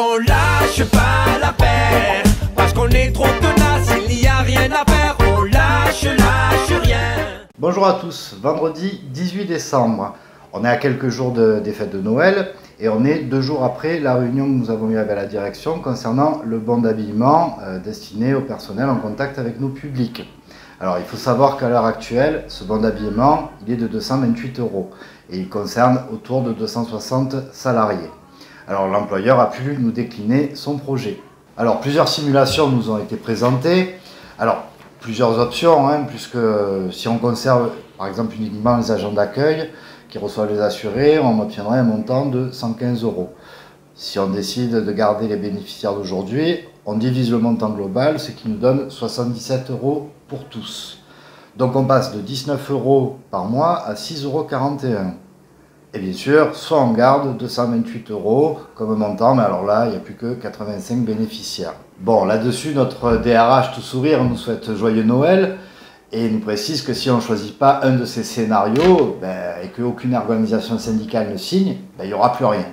on lâche pas l'affaire, parce qu'on est trop tenace, il n'y a rien à faire, on lâche rien. Bonjour à tous, vendredi 18 décembre, on est à quelques jours des fêtes de Noël et on est 2 jours après la réunion que nous avons eue avec la direction concernant le bon d'habillement destiné au personnel en contact avec nos publics. Alors il faut savoir qu'à l'heure actuelle, ce bon d'habillement il est de 228 € et il concerne autour de 260 salariés. Alors l'employeur a pu nous décliner son projet. Alors plusieurs simulations nous ont été présentées. Alors plusieurs options, puisque si on conserve par exemple uniquement les agents d'accueil qui reçoivent les assurés, on obtiendrait un montant de 115 €. Si on décide de garder les bénéficiaires d'aujourd'hui, on divise le montant global, ce qui nous donne 77 € pour tous. Donc on passe de 19 € par mois à 6,41 €. Et bien sûr, soit on garde 228 € comme montant, mais alors là, il n'y a plus que 85 bénéficiaires. Bon, là-dessus, notre DRH tout sourire nous souhaite joyeux Noël et nous précise que si on ne choisit pas un de ces scénarios et qu'aucune organisation syndicale ne signe, il n'y aura plus rien.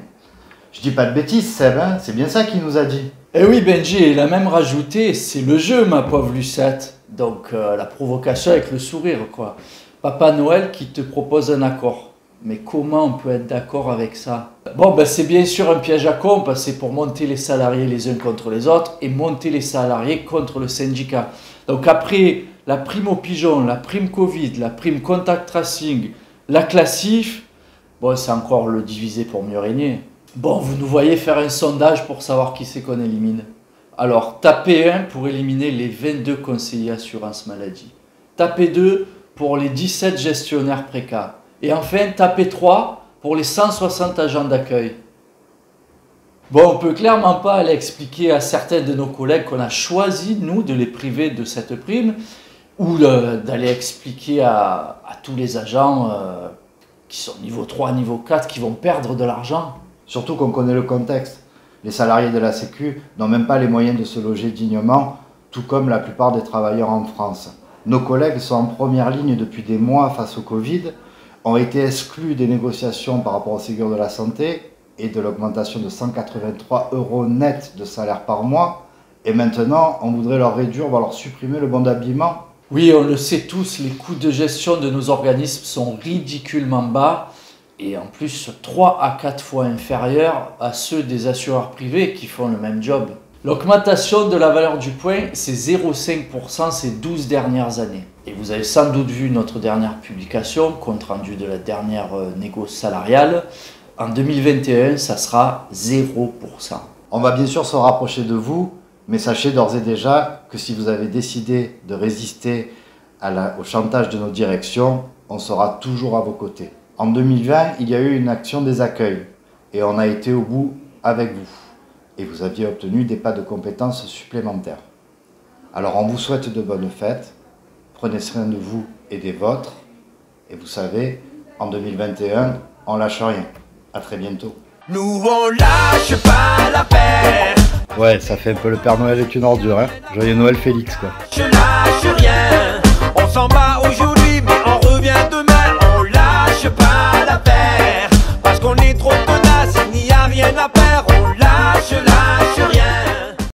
Je dis pas de bêtises, Seb, c'est bien ça qu'il nous a dit. Eh oui, Benji, il a même rajouté, c'est le jeu, ma pauvre Lucette. Donc la provocation avec le sourire, quoi. Papa Noël qui te propose un accord. Mais comment on peut être d'accord avec ça? Bon, c'est bien sûr un piège à comp, c'est pour monter les salariés les uns contre les autres et monter les salariés contre le syndicat. Donc après la prime au pigeon, la prime Covid, la prime contact tracing, la classif, bon, c'est encore le diviser pour mieux régner. Bon, vous nous voyez faire un sondage pour savoir qui c'est qu'on élimine. Alors, tapez 1 pour éliminer les 22 conseillers assurance maladie. Tapez 2 pour les 17 gestionnaires précaires. Et enfin, tapez 3 pour les 160 agents d'accueil. Bon, on ne peut clairement pas aller expliquer à certains de nos collègues qu'on a choisi, nous, de les priver de cette prime, ou d'aller expliquer à tous les agents qui sont niveau 3, niveau 4, qui vont perdre de l'argent. Surtout qu'on connaît le contexte. Les salariés de la Sécu n'ont même pas les moyens de se loger dignement, tout comme la plupart des travailleurs en France. Nos collègues sont en première ligne depuis des mois face au Covid, ont été exclus des négociations par rapport au Ségur de la Santé et de l'augmentation de 183 € net de salaire par mois. Et maintenant, on voudrait leur réduire, voire leur supprimer le bon d'habillement. Oui, on le sait tous, les coûts de gestion de nos organismes sont ridiculement bas et en plus 3 à 4 fois inférieurs à ceux des assureurs privés qui font le même job. L'augmentation de la valeur du point, c'est 0,5% ces 12 dernières années. Et vous avez sans doute vu notre dernière publication, compte rendu de la dernière négo salariale. En 2021, ça sera 0%. On va bien sûr se rapprocher de vous, mais sachez d'ores et déjà que si vous avez décidé de résister au chantage de nos directions, on sera toujours à vos côtés. En 2020, il y a eu une action des accueils et on a été au bout avec vous. Et vous aviez obtenu des pas de compétences supplémentaires. Alors on vous souhaite de bonnes fêtes, prenez soin de vous et des vôtres, et vous savez, en 2021, on lâche rien. À très bientôt. Nous on lâche pas l'affaire. Ouais, ça fait un peu le Père Noël est une ordure, Joyeux Noël Félix, quoi. Je lâche rien, on s'en bat aujourd'hui.